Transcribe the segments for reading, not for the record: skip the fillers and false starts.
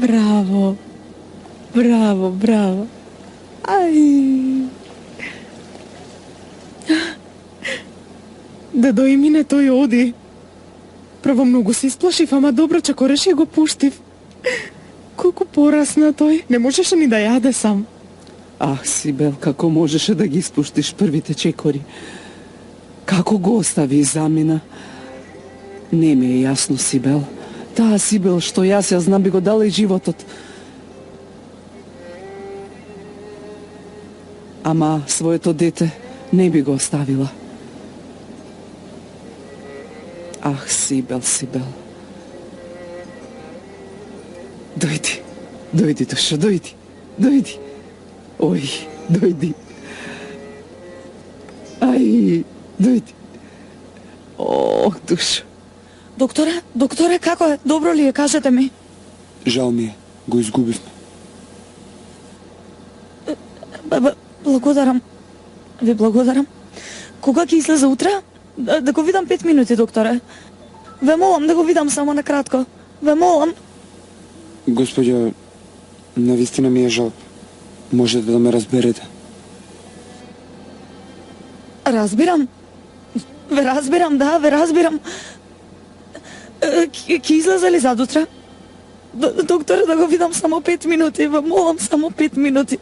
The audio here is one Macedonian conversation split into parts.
Браво. Браво, браво. Ај. Дедо и мине, тој оди. Прво многу се исплашив, ама добро чекореше и го пуштив. Колку порасна тој, не можеше ни да јаде сам. Ах, Сибел, како можеше да ги испуштиш првите чекори? Како го остави и замина? Не ми е јасно, Сибел. Таа Сибел што јас ја знам би го дала и животот. Ама своето дете не би го оставила. Ах, Сибел, Сибел. Дојди, дојди, Душо, дојди, дојди. Ој, дојди. Ај, дојди. Ох, Душо. Докторе, како е? Добро ли е? Кажете ми. Жал ми е, го изгубивме. Благодарам. Ви благодарам. Кога ќе излезе утре? Да го видам 5 минути, докторе. Ве молам да го видам само на кратко. Ве молам. Господјо, навистина ми е жал. Можете да ме разберете. Разбирам. Ве разбирам, да, ве разбирам. Ќе излезе ли задутре? Докторе, да го видам само 5 минути. Ве молам, само 5 минути.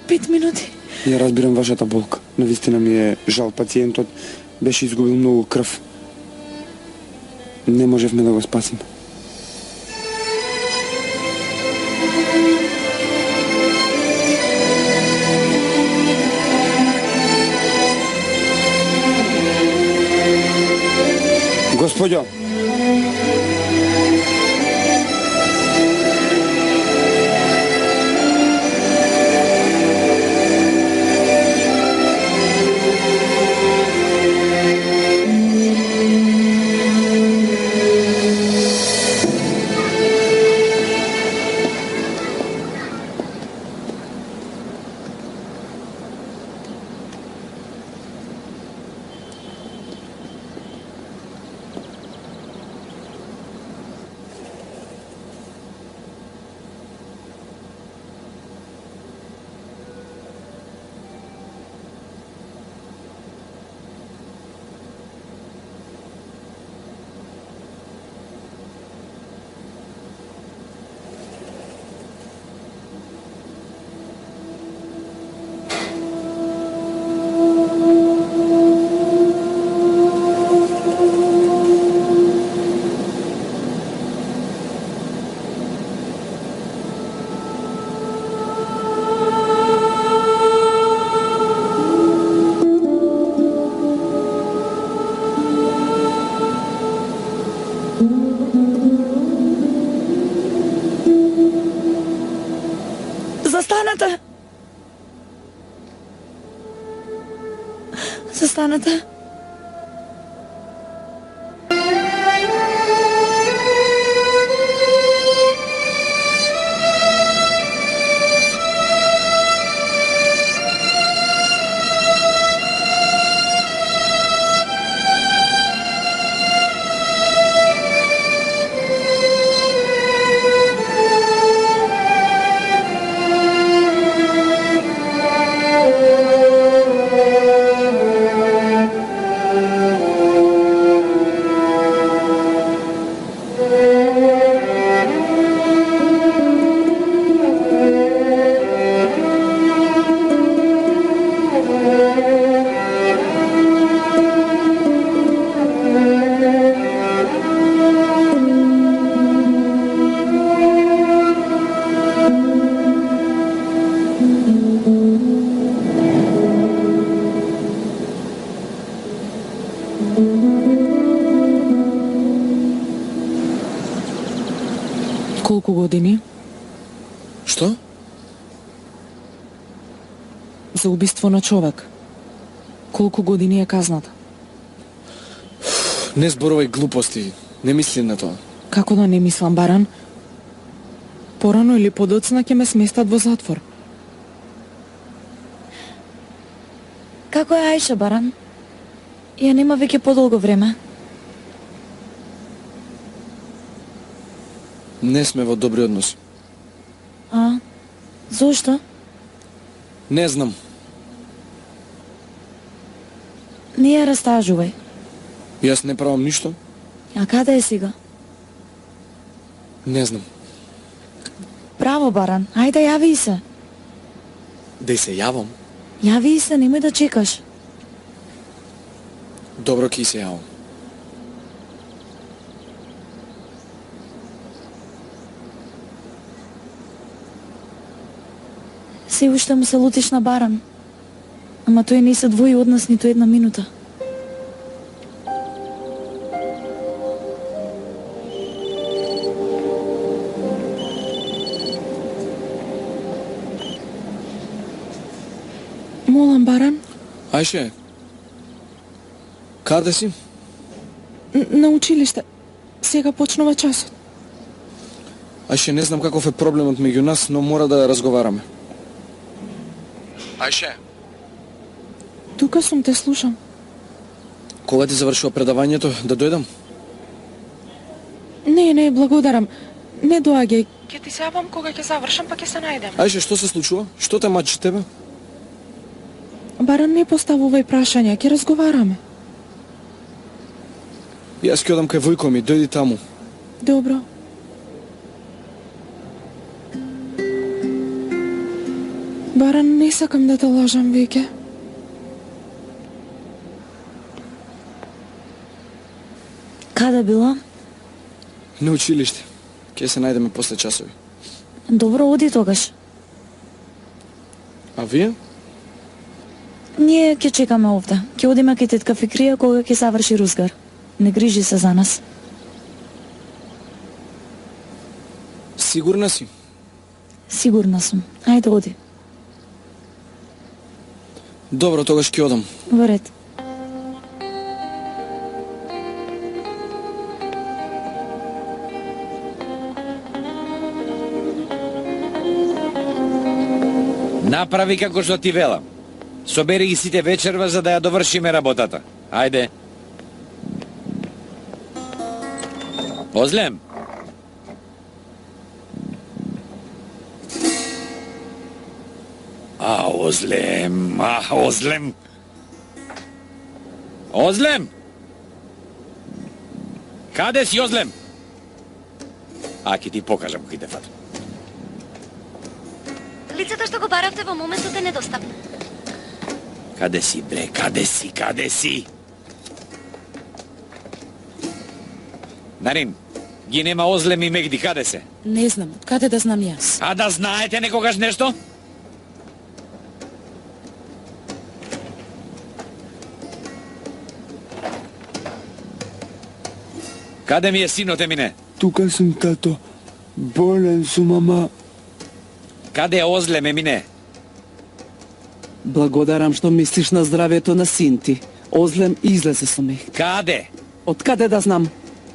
5 минути. Ја разбирам вашата болка. Навистина ми е жал. Пациентот беше изгубил многу крв. Не можевме да го спасиме. Господјо! Застанете. Колку години? Што? За убиство на човек. Колку години е казната? Не зборувај глупости. Не мислим на тоа. Како да не мислам, баран? Порано или подоцна ќе ме сместат во затвор. Како е Ајша, баран? Ја нема веќе подолго време. Не сме во добри односи. А? Зошто? Не знам. Не ја растажувај. Јас не правам ништо. А каде е сега? Не знам. Браво, Баран. Ајде, јави се. Да и се јавам. Јави се, немој да чекаш. Добро, ки се јавам. Се уште му се лутиш на Баран. Ама тој не се двои од нас ниту една минута. Молам, Баран, Ајше, каде си? на училиште. Сега почнува часот. Ајше, не знам каков е проблемот меѓу нас, но мора да разговараме. Ајше, Тука сум, те слушам. кога ти завршува предавањето, да дојдам? Не, благодарам. Не доаѓај. Ќе ти се јавам кога ќе завршам, па ќе се најдем. Ајше, што се случува? Што те мачи тебе? Баран, не поставувај прашања, ќе разговараме. Јас ќе одам кај војко ми, дојди таму. Добро. Баран, не сакам да те лажам веќе. Каде била? На училиште. Ќе се најдеме после часови. Добро, оди тогаш. А вие? Ние ќе чекаме овде. Ќе одиме кај тетка Фикрија кога ќе заврши Рузгар. Не грижи се за нас. Сигурна си? Сигурна сум. Ајде, оди. Добро, тогаш ќе одам. Во ред. Направи како што ти велам. Собери ги сите вечерва за да ја довршиме работата. Ајде. Озлем. Озлем. Озлем. Озлем. Каде си, Озлем? Ќе ти покажам кој те фатам. Лицето што го баравте во моментот е недостапно. Каде си, бре? Каде си? Каде си? Нарин, ги нема Озлем и Мегди, каде се? Не знам, каде да знам јас? А да знаете некогаш нешто? Каде ми е синот, Емине? Тука сум, тато. Болен сум, ама... Каде е Озлем, Емине? Благодарам што мислиш на здравјето на син ти. Озлем излезе со Мехди. Каде? Од каде да знам?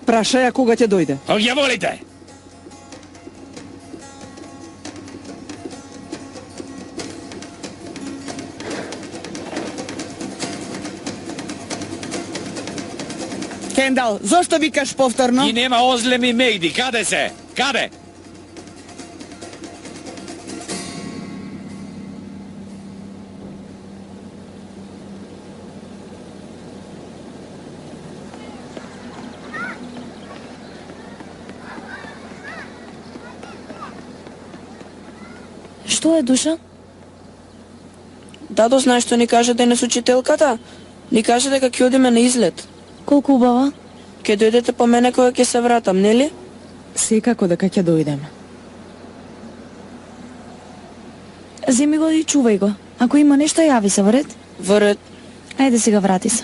Прашај ја кога ќе дојде. Ја волите? Кендал, зошто викаш повторно? Ги нема Озлем и Мегди, каде се? Каде? Што е, Душа? Дадо, знаеш што ни каже денес учителката? Ни каже дека ќе одиме на излет. Колку убава? Ќе дојдете по мене кога ќе се вратам, нели? Секако дека ќе дојдеме. Земи го и чувај го. Ако има нешто, јави се, во ред? Во ред. Ајде сега врати се.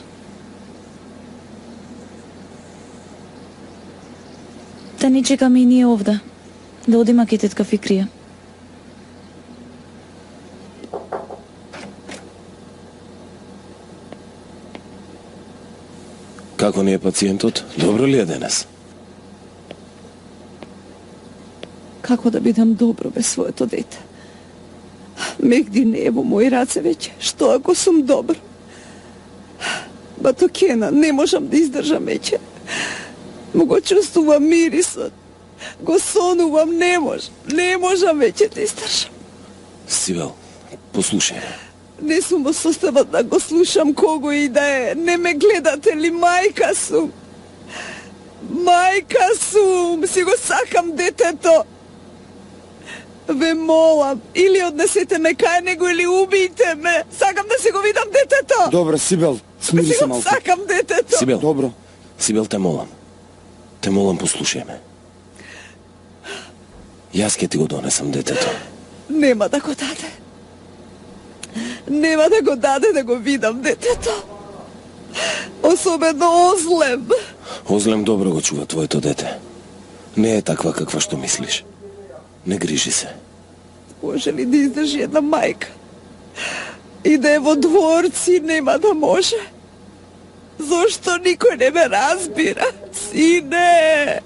Да ни чекаме и ние овде. Да одиме кај тетка Фикрија. Како ни е пациентот? Добро ли е денес? Како да бидам добро без своето дете? Мегди не е во мои раце веќе. Што ако сум добро? Бато Кена, не можам да издржам веќе. Му го чувствувам мирисот. Го сонувам, не можам веќе да издржам. Сибел, послушај ме. Не сум во состава да го слушам кого и да е. Не ме гледате ли, мајка сум? Мајка сум, си го сакам детето. Ве молам, или однесете ме кај него, или убијте ме. Сакам да си го видам детето. Добро, Сибел, смири се малку. Сакам детето. Сибел, Добро. Сибел, те молам, послушај ме. Јас ќе ти го донесам детето. Нема да го даде. Нема да го даде да го видам детето. Особено Озлем. Озлем добро го чува твоето дете. Не е таква каква што мислиш. Не грижи се. Може ли да издржи една мајка? И да е во дворци, нема да може. Зошто никој не ме разбира? Сине!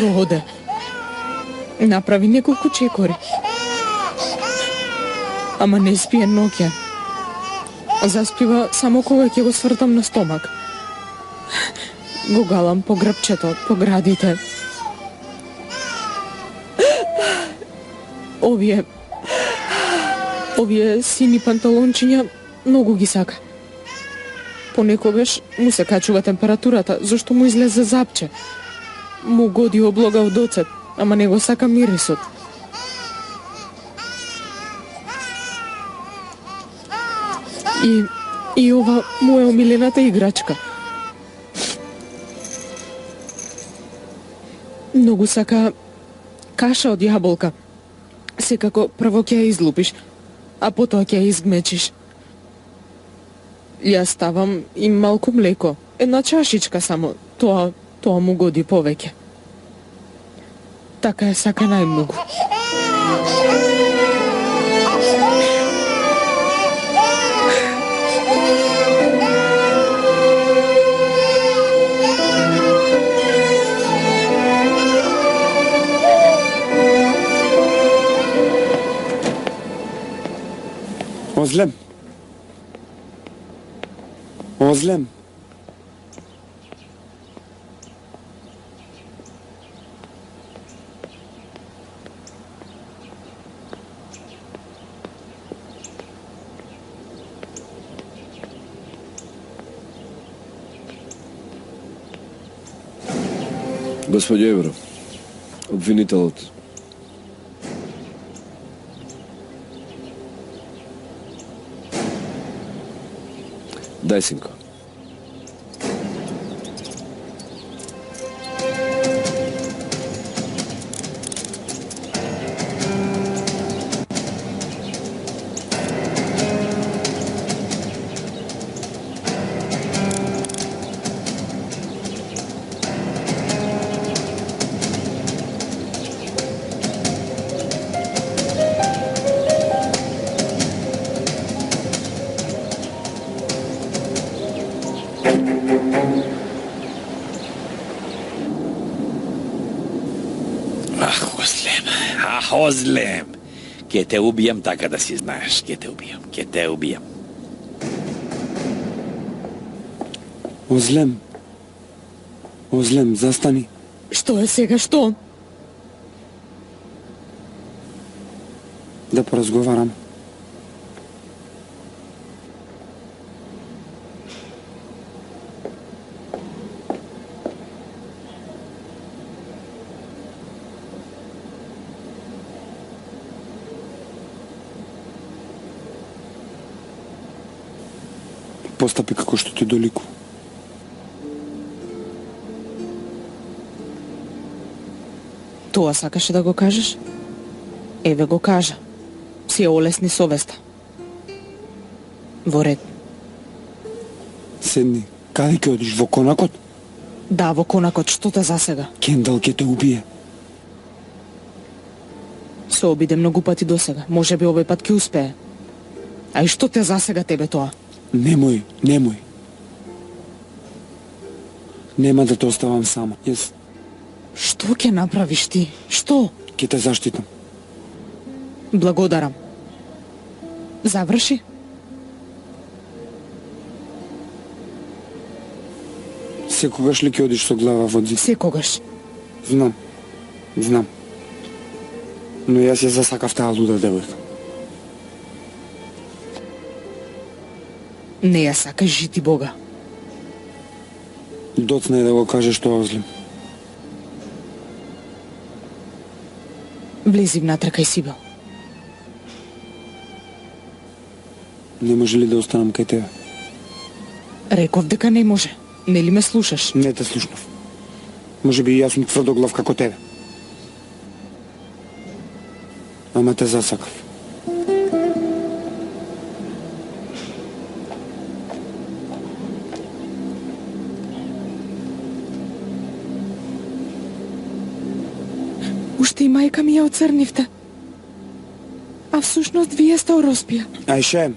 Проде. Направи неколку чекори. Ама не спие ноќе. Заспива само кога ќе го свртам на стомак. Го галам по грбчето, по градите. Овие сини панталончиња многу ги сака. Понекогаш му се качува температурата, зашто му излезе запче. Му годи облога од оцет, ама не го сака мирисот. И ова му е омилената играчка. Многу сака каша од јаболка. Секако прво ќе ја излупиш, а потоа ќе ја изгмечиш. Ја ставам и малку млеко, една чашичка само, тоа му годи повеќе. Така ја сака најмногу. Озлем. Озлем. Господи Евро, обвинителот. Дај синко. Озлем. Ке те убијам така да си знаеш. Ке те убијам. Озлем, застани. Што е сега, што? Да поразговарам. Постапи како што ти долику. Тоа сакаше да го кажеш? Еве го кажа. Си ја олесни совеста. Во ред. Седни. Каде ќе одиш? Во конакот? Да, во конакот. Што те засега? Кендал ќе те убие. Се обиде многу пати досега. Може би овој пат ќе успее. А и што те засега тебе тоа? Немој. Нема да те оставам сама. Јас Што ќе направиш ти? Што? ќе те заштитам. Благодарам. Заврши. Секогаш ли ќе одиш со глава во зид? Секогаш. Знам. Но јас ја засакав таа луда девојка. Не ја сакаш жити Бога. Доцна е да го кажеш тоа, Озлем. Влези внатре кај Сибел. Не може ли да останам кај тебе? Реков дека не може. Нели ме слушаш? Не те слушнав. Може би и јас сум тврдоглав како тебе. Ама те засакав. Уште и мајка ми ја оцрнивте. А всушност вие сте Ороспија. Ајше.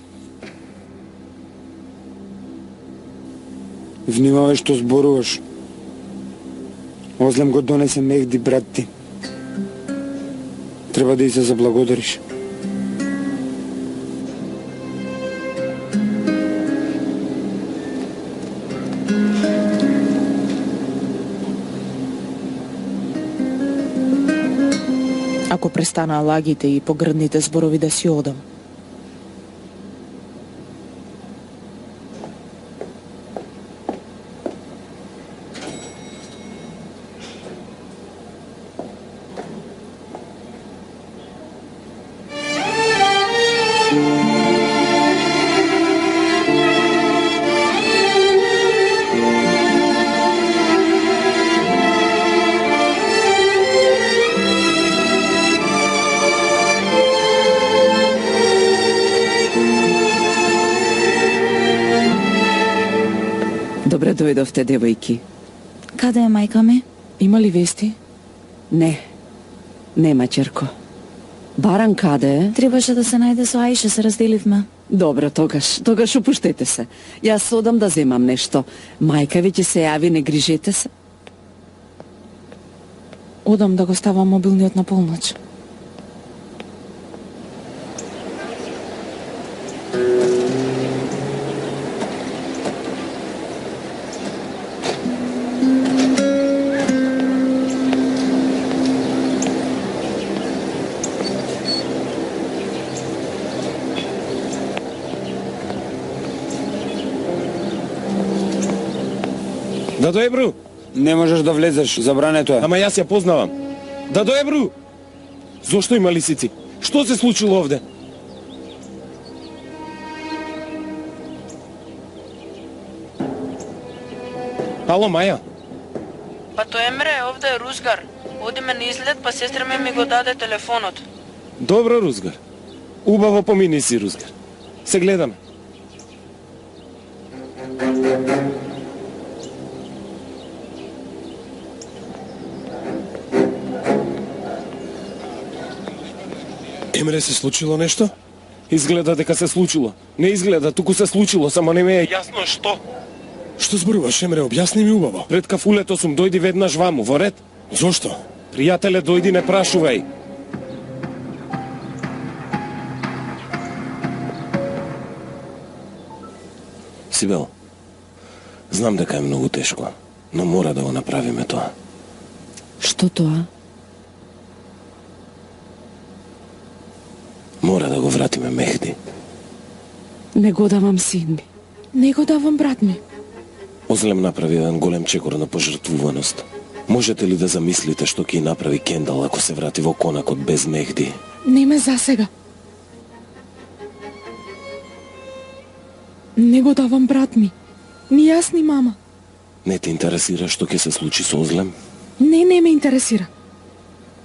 Внимавај што зборуваш. Озлем го донесе Мехди, брат ти. Треба да и се заблагодариш. Ако престанаа лагите и погрдните зборови да си одам. Добре дојдовте, девојки. Каде е мајка ми? Има ли вести? Не, нема, черко. Баран каде е? Требаше да се најде со Аиша, се разделивме. Добро, тогаш опуштете се. Јас одам да земам нешто. Мајка ви ќе се јави, не грижете се. Одам да го ставам мобилниот на полноќ. Дадо Ебру! Не можеш да влезеш, забрането е. Ама јас ја познавам. Дадо Ебру! Зошто има лисици? Што се случило овде? Ало, Маја? Па тој Емре, овде е Рузгар. Одиме на излет, па сестра ми го даде телефонот. Добро, Рузгар. Убаво помини си, Рузгар. Се гледаме. Емре, се случило нешто? Изгледа дека се случило. Не изгледа, туку се случило, само не ме е јасно што. Што зборуваш, Емре, објасни ми убаво. Пред кафулето сум, дојди веднаш ваму, во ред. Зошто? Пријателе, дојди, не прашувај. Сибел, знам дека е многу тешко, но мора да го направиме тоа. Што тоа? Мора да го вратиме Мехди. Не го давам син ми. Не го давам брат ми. Озлем направи еден голем чекор на пожртвуваност. Можете ли да замислите што ќе направи Кендал ако се врати во конакот без Мехди? Не ме засега. Не го давам брат ми. Ни јас, ни мама. Не те интересира што ќе се случи со Озлем? Не ме интересира.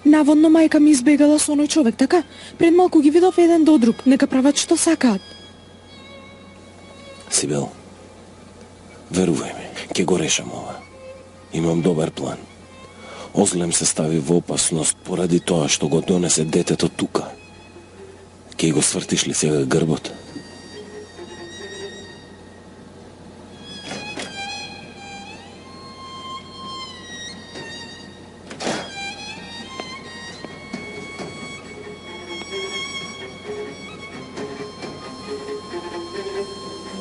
Наводно мајка ми избегала со оној човек, така? Пред малку ги видов еден до друг. Нека прават што сакаат. Сибел, верувај ми, ќе го решам ова. Имам добар план. Озлем се стави во опасност поради тоа што го донесе детето тука. Ќе го свртиш ли сега грбот?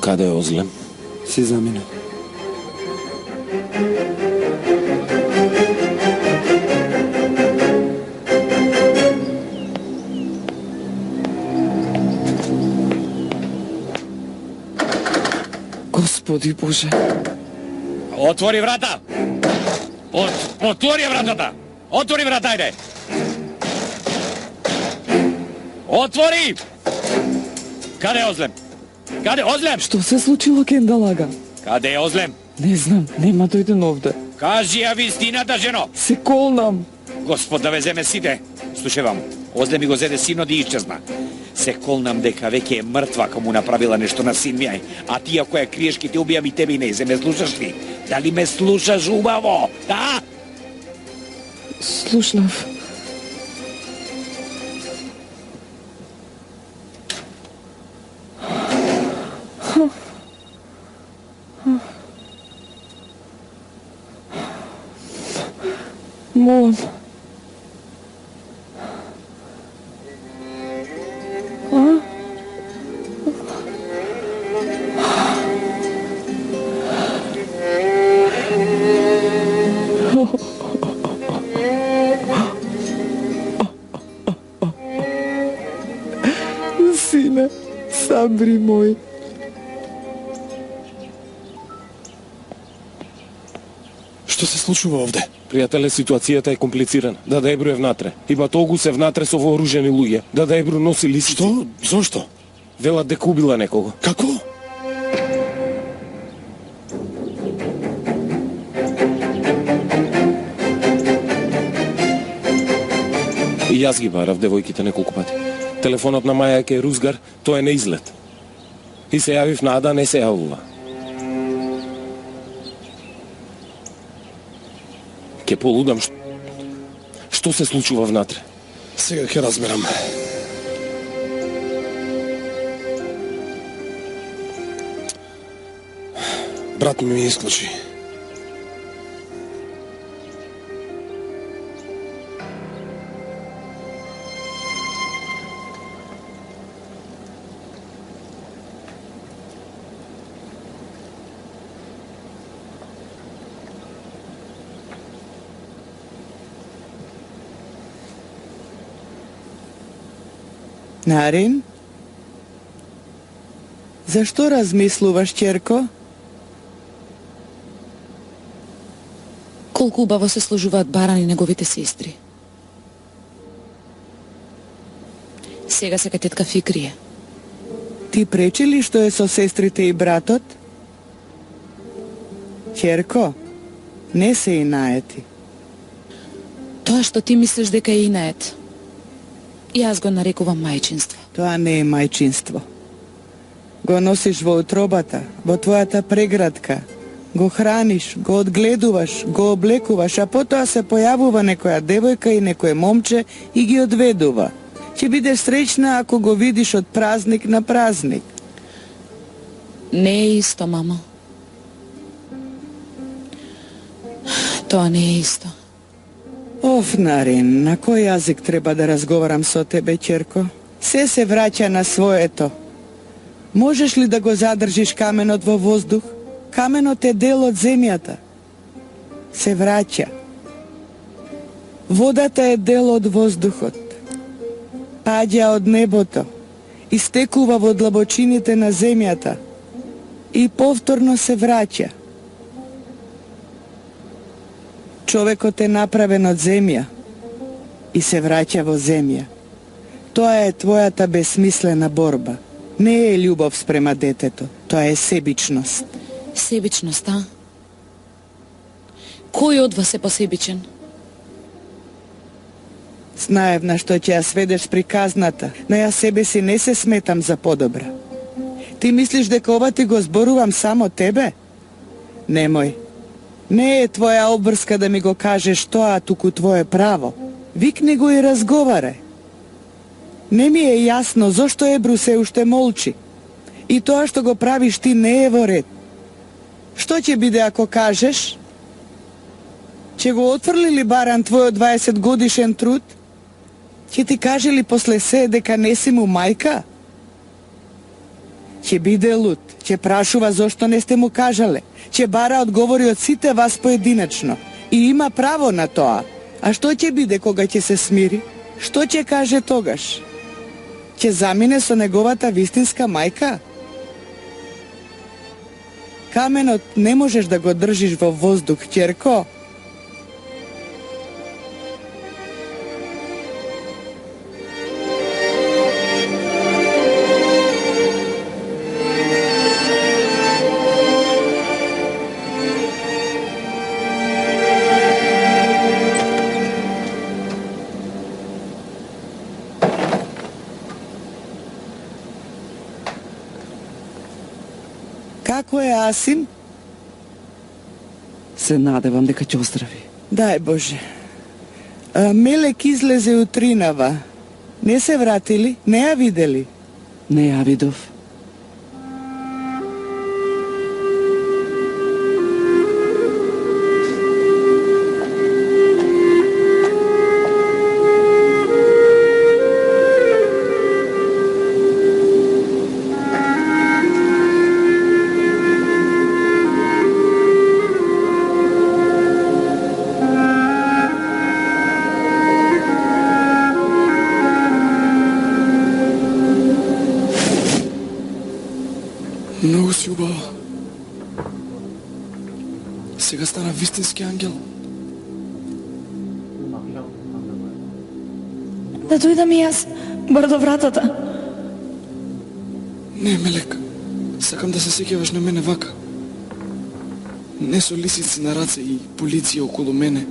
Каде е Озлем? Си замина. Господи Боже. Отвори врата! Отвори вратата! Отвори врата, ајде! Отвори! Каде е Озлем? Каде е Озлем? Што се случило, Кендалага? Каде е Озлем? Не знам, нема дојден овде. Кажи ја вистината, жено! Се колнам. Господ да ве земе сите. Слушавам, Озлем ми го зеде синот и исчезна. Се колнам дека веќе е мртва ако му направила нешто на син мијај. А ти ако ја криеш ке те убијам и тебе и не. Ме слушаш ли? Дали ме слушаш убаво? Да? Слушнав. Молам. Сине, Сабри мој. Што се случува овде? Пријателе, ситуацијата е комплицирана. Дада Ебру е внатре. И Батогус е внатре со вооружени луѓе. Дада Ебру носи лисици. Што? Зошто? Велат дека убила некого. Како? И јас ги барав девојките неколку пати. Телефонот на Маја е Рузгар, тој е на излет. И се јавив на Ада, не се јавува. Ке полудам што се случува внатре. Сега ќе разберам. Брат ми исклучи. Нарин? Зашто размислуваш, ќерко? Колку убаво се сложуваат Баран и неговите сестри. Сега се кај тетка Фикрие. Ти пречи ли што е со сестрите и братот? Ќерко, не се инаети. Тоа што ти мислиш дека е инает, јас го нарекувам мајчинство. Тоа не е мајчинство. Го носиш во утробата, во твојата преградка. Го храниш, го одгледуваш, го облекуваш, а потоа се појавува некоја девојка и некој момче и ги одведува. Ќе бидеш среќна ако го видиш од празник на празник. Не е исто, мамо. Тоа не е исто. Оф, Нарин, на кој јазик треба да разговарам со тебе, ќерко? Се враќа на своето. Можеш ли да го задржиш каменот во воздух? Каменот е дел од земјата. Се враќа. Водата е дел од воздухот. Паѓа од небото. Истекува во длабочините на земјата. И повторно се враќа. Човекот е направен од земја и се враќа во земја. Тоа е твојата безсмислена борба. Не е љубов спрема детето, тоа е себичност. Себичност, а? Кој од вас е посебичен? Знаев на што ќе ја сведеш приказната, но ја себе си не се сметам за подобра. Ти мислиш дека ова ти го зборувам само тебе? Немој. Не е твоја обврска да ми го кажеш тоа, туку твое право. Викни го и разговарај. Не ми е јасно зошто Ебру се уште молчи. И тоа што го правиш ти не е во ред. Што ќе биде ако кажеш? Ќе го отфрли ли баран твојот 20 годишен труд? Ќе ти каже ли после се дека не си му мајка? Ќе биде луд, ќе прашува зошто не сте му кажале, ќе бара одговори од сите вас поединечно и има право на тоа. А што ќе биде кога ќе се смири? Што ќе каже тогаш? Ќе замине со неговата вистинска мајка? Каменот не можеш да го држиш во воздух, ќерко. Како е Асим? Се надевам дека ќе оздрави. Дај Боже. Мелек излезе утринава. Не се вратили? Не ја видели? Не ја видов. Многу си убава. Сега стана вистински ангел. Да дојдам и јас, бар до вратата. Не, Мелек. Сакам да се сеќаваш на мене вака. Не со лисици на раце и полиција околу мене.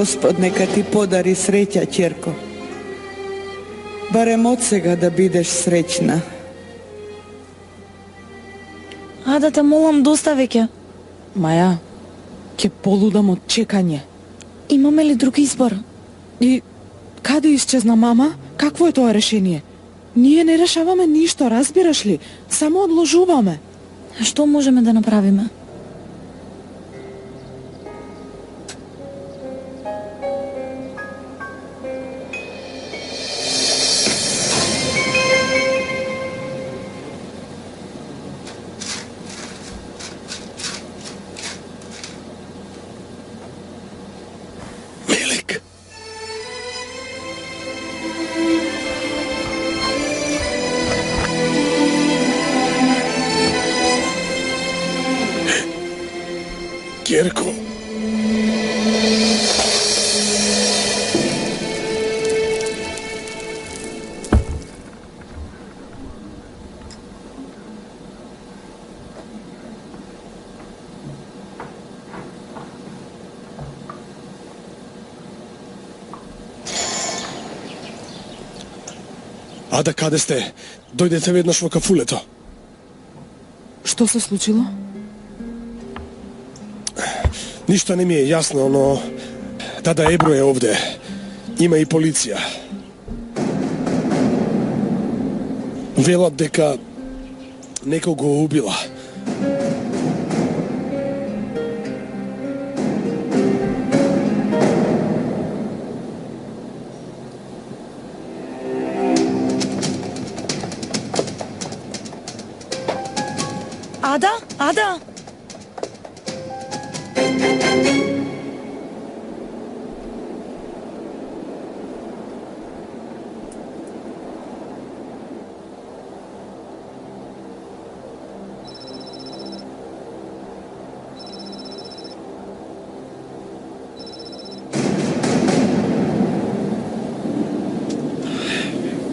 Господ нека ти подари среќа, ќерко. Барем од сега да бидеш среќна. А да те молам, достави ќе. Маја, ќе полудам од чекање. Имаме ли друг избор? И каде исчезна мама? Какво е тоа решение? Ние не решаваме ништо, разбираш ли? Само одложуваме. Што можеме да направиме? Ада, каде сте? Дојдете веднаш во кафулето. Што се случило? Ништо не ми е јасно, но Дада Ебро е овде. Има и полиција. Велат дека некој го убила. Ада?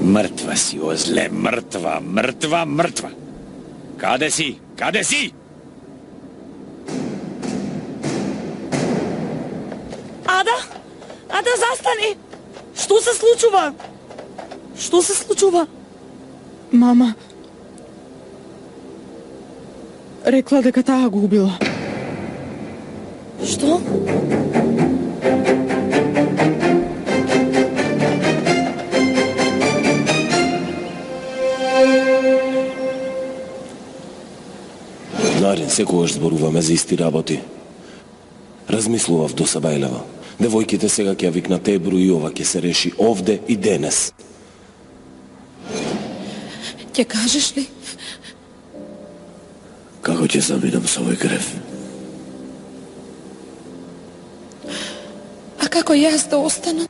Мртва си, Озле, мртва. Каде си? Ада, застани! Што се случува? Мама рекла дека таа го убила. Што? Нарин, секогаш зборуваме за исти работи. Размислував до Сабајлева. Девојките сега ќе ја викнат Ебру и ова ќе се реши овде и денес. Ќе кажеш ли? Како ќе заминам со овој крев? А како јас да останам?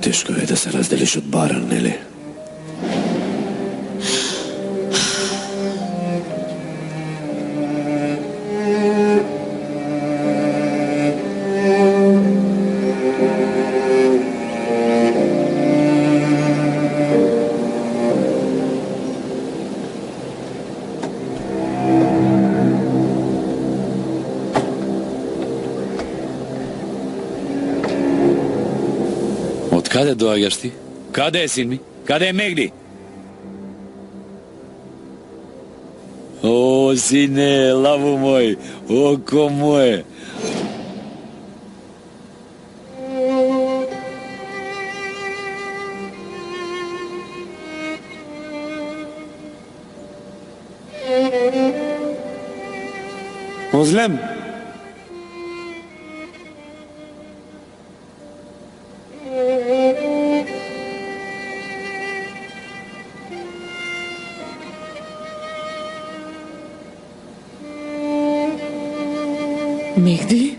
Тешко е да се разделиш од баран, нели? Каде доаѓаш ти? Каде е син ми? Каде е Мегди? О, сине, лаву мој, око моје. Озлем! Мегди?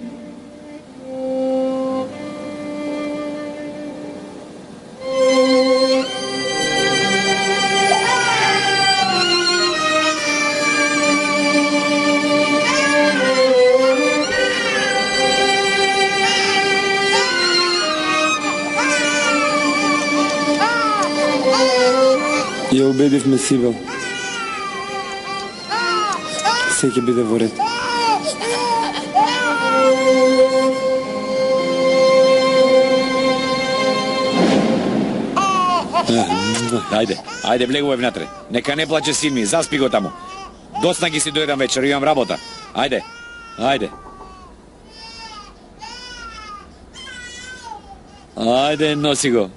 Ја убедивме Сибел. Се ќе биде во ред. Ајде, влегувај внатре. Нека не плаче син ми, заспи го таму. Доцна ги си дојдам вечер, имам работа. Ајде. Ајде, носи го.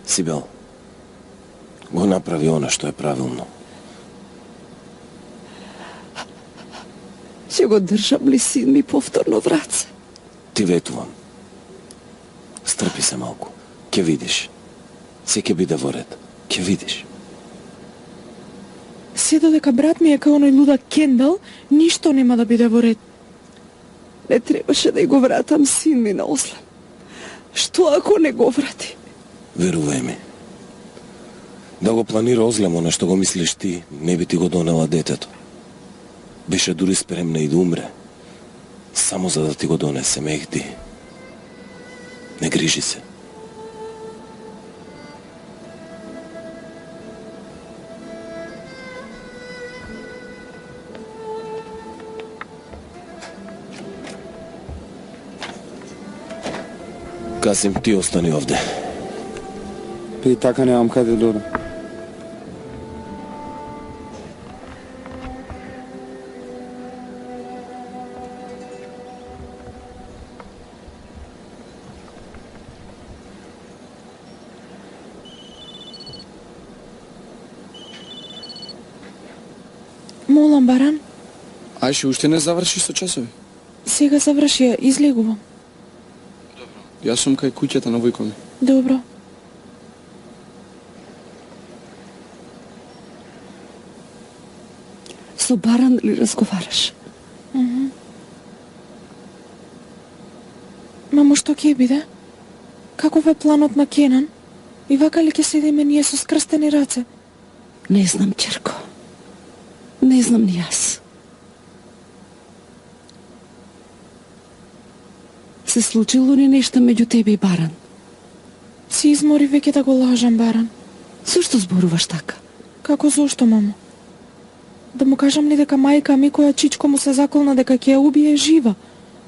Сибел, го направи она што е правилно. Ќе го држам ли син ми повторно в раце? Ти ветувам. Стрпи се малку. Ќе видиш. Се ќе биде во ред. Ќе видиш. Се додека брат ми е као оној лудак Кендал, ништо нема да биде во ред. Не требаше да го вратам син ми на Озлем. Што ако не го врати? Верувај ми. Да го планира Озлем она што го мислиш ти, не би ти го донела детето. Беше дури спремна и да умре. Само за да ти го донесе, Мегди. Не грижи се. Касим, ти остани овде. При така немам каде да одам. Молам, Баран, Ајше, уште не заврши со часови. сега заврши, ја излегувам. Јас сум кај куќата на војко ми. Добро. Со Баран ли разговараш? Мамо, што ќе биде? Каков е планот на Кенан? И вака ли ќе седиме ние со скрстени раце? Не знам, ќерко. Не знам ни јас. Се случило ли нешто меѓу тебе и Баран? Си измори веќе да го лажам, Баран. Зошто зборуваш така? Како зошто, мамо? Да му кажам ли дека мајка ми која чичко му се заколна дека ќе ја убие жива?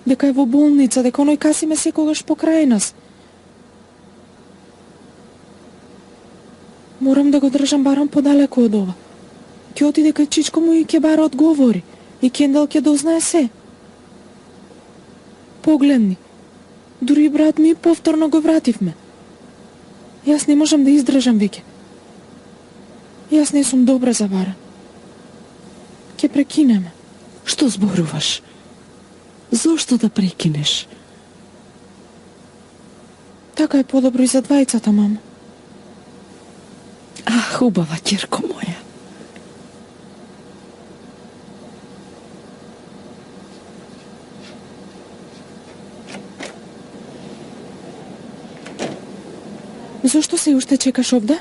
Дека е во болница, дека оној Касим е секогаш покрај нас? Морам да го држам Баран подалеку од ова. Ќе отиде кај чичко му и ќе бара одговори. И Кендал ќе дознае се. Погледни. Дури и брат ми повторно го вративме. Јас не можам да издржам веќе. Јас не сум добра за Баран. Ќе прекинеме. Што зборуваш? Зошто да прекинеш? Така е подобро и за двајцата, мамо. Убава, ќерко моја. Зошто се уште чекаш овде?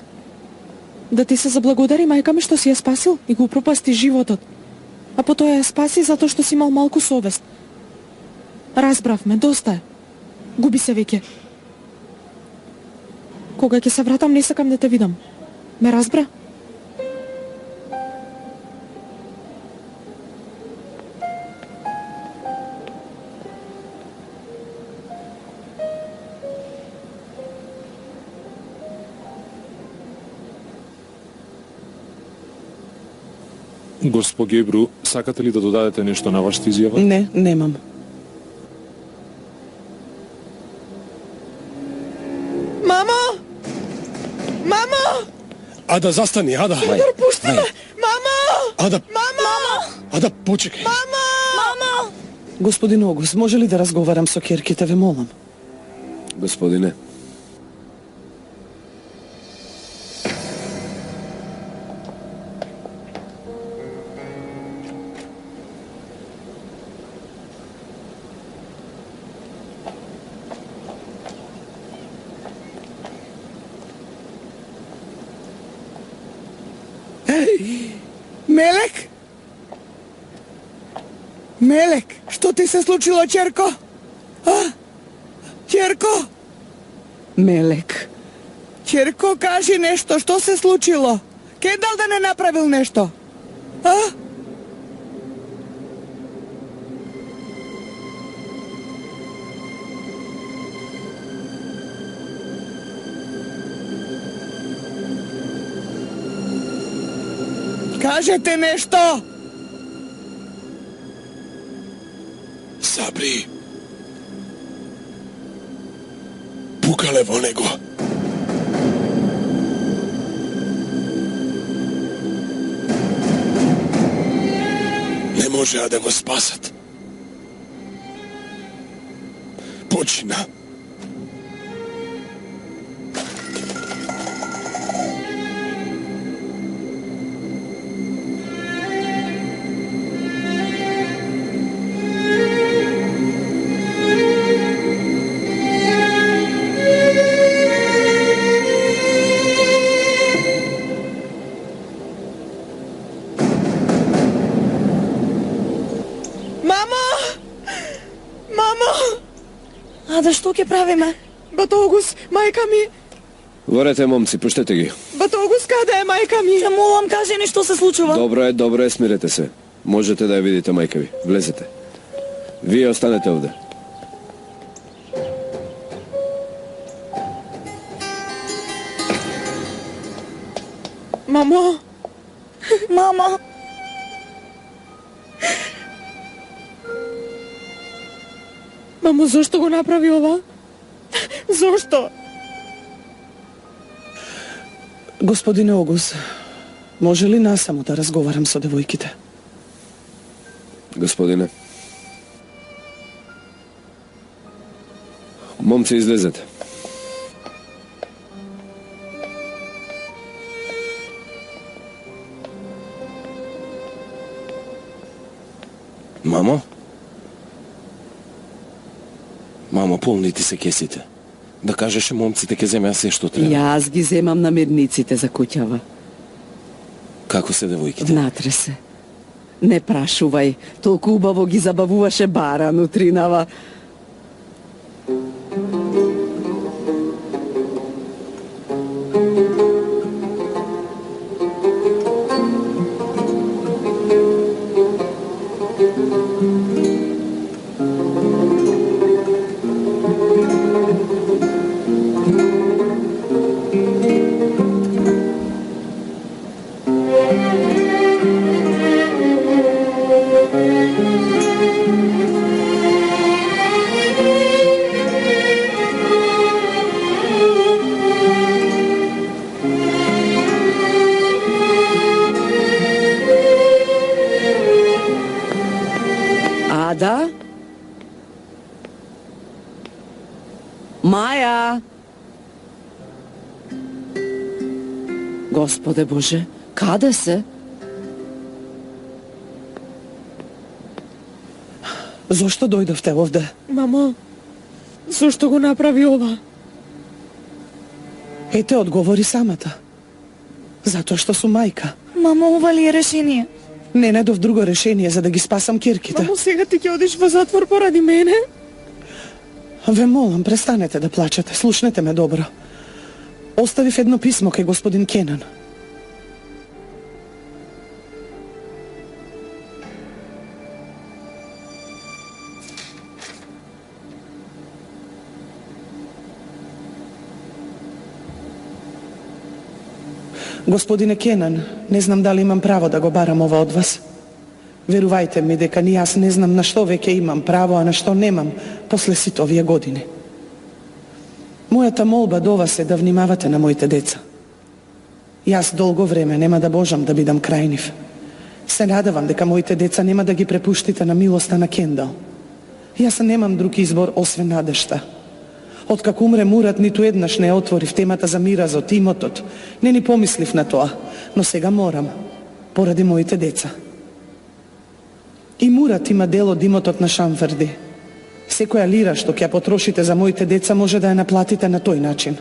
Да ти се заблагодари мајка ми што си ја спасил и го упропасти животот. А потоа ја спаси затоа што си имал малку совест. Разбравме, доста е. Губи се веќе. Кога ќе се вратам, не сакам да те видам. Ме разбра? Господ Гебру, сакате ли да додадете нешто на вашата изјава? Не, немам. Мамо! Мамо! Ада, застани, Ада! Федор, пушти ме! Мамо! Ада! Мамо! Ада, почекај! Мамо! Господин Огус, може ли да разговарам со ќерките, ве молам? Господине, Мелек? Мелек, што ти се случило, ќерко? Ќерко? Мелек. Ќерко, кажи нешто, што се случило? Кендал да не направил нешто? Кажете нешто! Сабри. Пукале во него. Не можеа да го спасат. Почина. Ада, што ќе правиме? Батогус, мајка ми! ворете, момци, пуштете ги. Батогус, каде е мајка ми? Те молам, кажи ни што се случува. Добро е, смирете се. Можете да ја видите мајка ви. Влезете. Вие останете овде. Мамо! Мама! Мамо, зошто го направи ова? Зошто? Господине Огус, може ли насамо да разговарам со девојките? Господине. Момци, излезете. Мамо? Мамо, полни ти се кесите. Да кажеше момците ќе земеа се што треба. Јас ги земам намирниците за куќава. Како се девојките? Внатре се. Не прашувај, толку убаво ги забавуваше Баран утринава. Ада? Маја? Господе Боже, каде се? Зошто дојдовте овде? Мамо, зошто го направи ова? Ете, одговори самата. Затоа што сум мајка. Мамо, ова ли е решение? Не најдов друго решение за да ги спасам кирките. Мамо, сега ти ќе одиш во затвор поради мене? Ве молам, престанете да плачете, слушнете ме добро. Оставив едно писмо кај господин Кенан. Господине Кенан, не знам дали имам право да го барам ова од вас. Верувајте ми дека ни јас не знам на што веќе имам право, а на што немам после сите овие години. Мојата молба до вас е да внимавате на моите деца. Јас долго време нема да можам да бидам крај нив. Се надевам дека моите деца нема да ги препуштите на милоста на Кендал. Јас немам друг избор освен надежта. Откако умре Мурат, ниту еднаш не отворив темата за миразот, имотот. Не ни помислив на тоа, но сега морам, поради моите деца. И Мурат има дел од имотот на Шамферди. Секоја лира што ќе ја потрошите за моите деца може да ја наплатите на тој начин.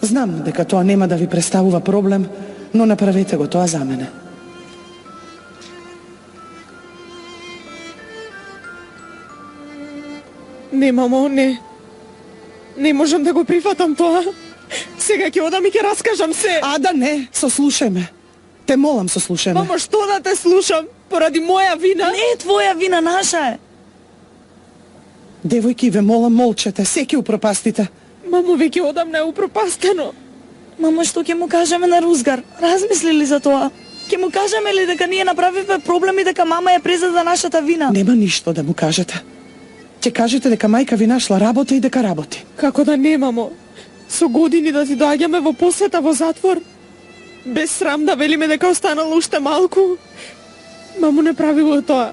Знам дека тоа нема да ви представува проблем, но направете го тоа за мене. Не, мамо, не. Не можам да го прифатам тоа. Сега ќе одам и ќе раскажам се. Ада, не, сослушај ме. Те молам, сослушај ме. Мамо, што да те слушам? Поради моја вина? Не е твоја вина, наша е. Девојки, ве молам, молчете, се ќе упропастите. Мамо, веќе одамна е упропастено. Мамо, што ќе му кажеме на Рузгар? Размисли ли за тоа? Ќе му кажеме ли дека ние направивме проблем и дека мама е презада нашата вина? Нема ништо да му кажете. Ќе кажете дека мајка ви нашла работа и дека работи. Како да не, мамо? Со години да ти доаѓаме во посета во затвор? Без срам да велиме дека останало уште малку? Мамо, не прави го тоа.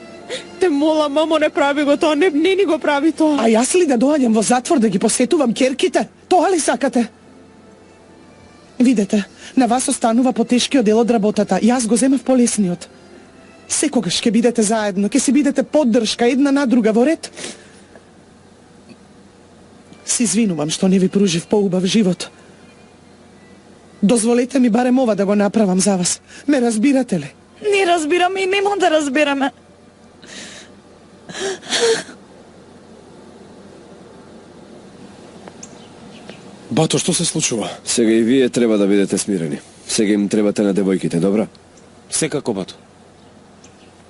Те молам, мамо, не прави го тоа. Не ни го прави тоа. А јас ли да доаѓам во затвор да ги посетувам керките? Тоа ли сакате? Видете, на вас останува потешкиот дел од работата. Јас го земав полесниот. Секогаш ќе бидете заедно, ќе си бидете поддршка една на друга во ред. Се извинувам што не ви пружив поубав живот. Дозволете ми барем ова да го направам за вас. Ме разбирате ли? Не разбираме и нема да разбираме. Бато, што се случува? Сега и вие треба да бидете смирени. Сега им требате на девојките, добра? Секако, бато.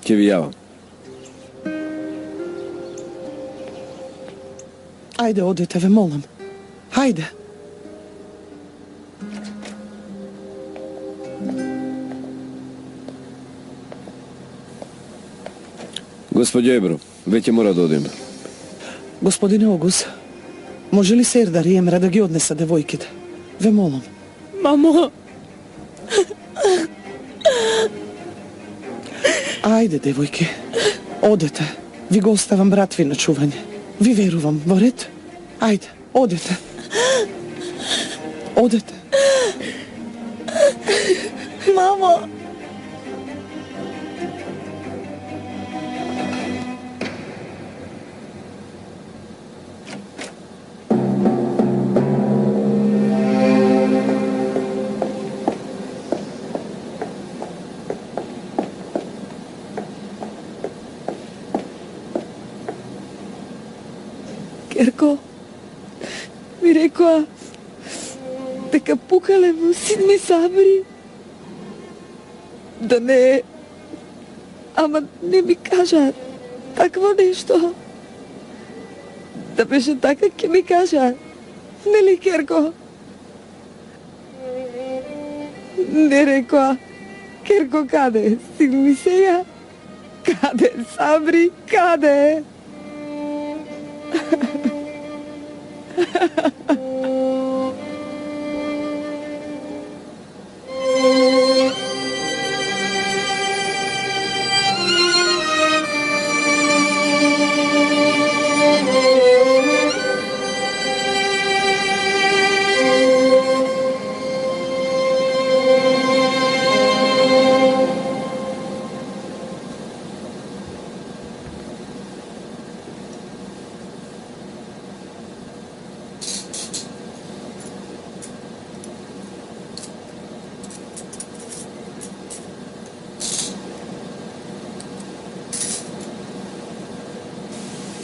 Ќе ви јавам. Ајде, одете, ве молам. Ајде. Господје Ебро, веќе мора да одиме. Господине Огус, може ли Сердар и Емра да ги однеса девојките? Ве молам. Мамо! Ајде, девојки, одете. Ви го оставам брат ви на чување. Ви верувам, во ред? Ајде, одете. Одете. Мамо! Керко, ми рекоа дека пукале во син ми Сабри. Да не е. Ама не ми кажа такво нешто. Да беше така, ќе ми кажа. Нели, Керко? Не рекоа. Керко, каде? Син ми сега? Каде, Сабри? Каде?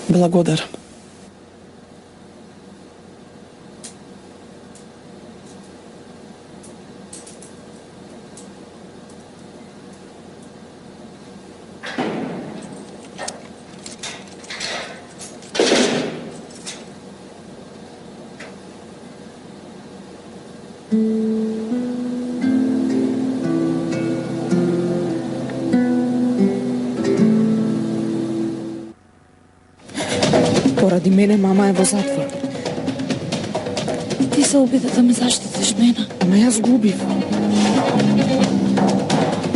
Благодарам. Поради мене мама е во затвор. Ти се обида да ме заштитиш мене. Ама јас губив.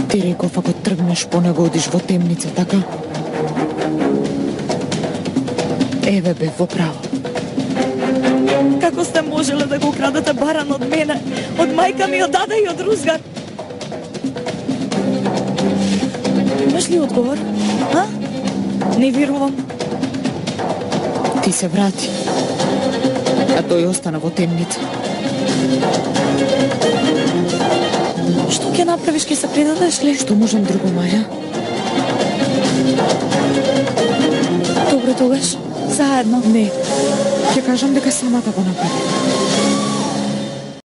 Ти реков ако тргнеш по него одиш во темница, така? Еве бе во право. Како сте можеле да го крадете баран од мене, од мајка ми, од дада и од Рузгар? Имаш ли одговор? А? Не верувам. Ти се врати, а тој остана во темница. Што ќе направиш, ќе се предадеш ли? Што можам друго, Маја? Добро тогаш, заедно. Не, ќе кажам дека самата го направи.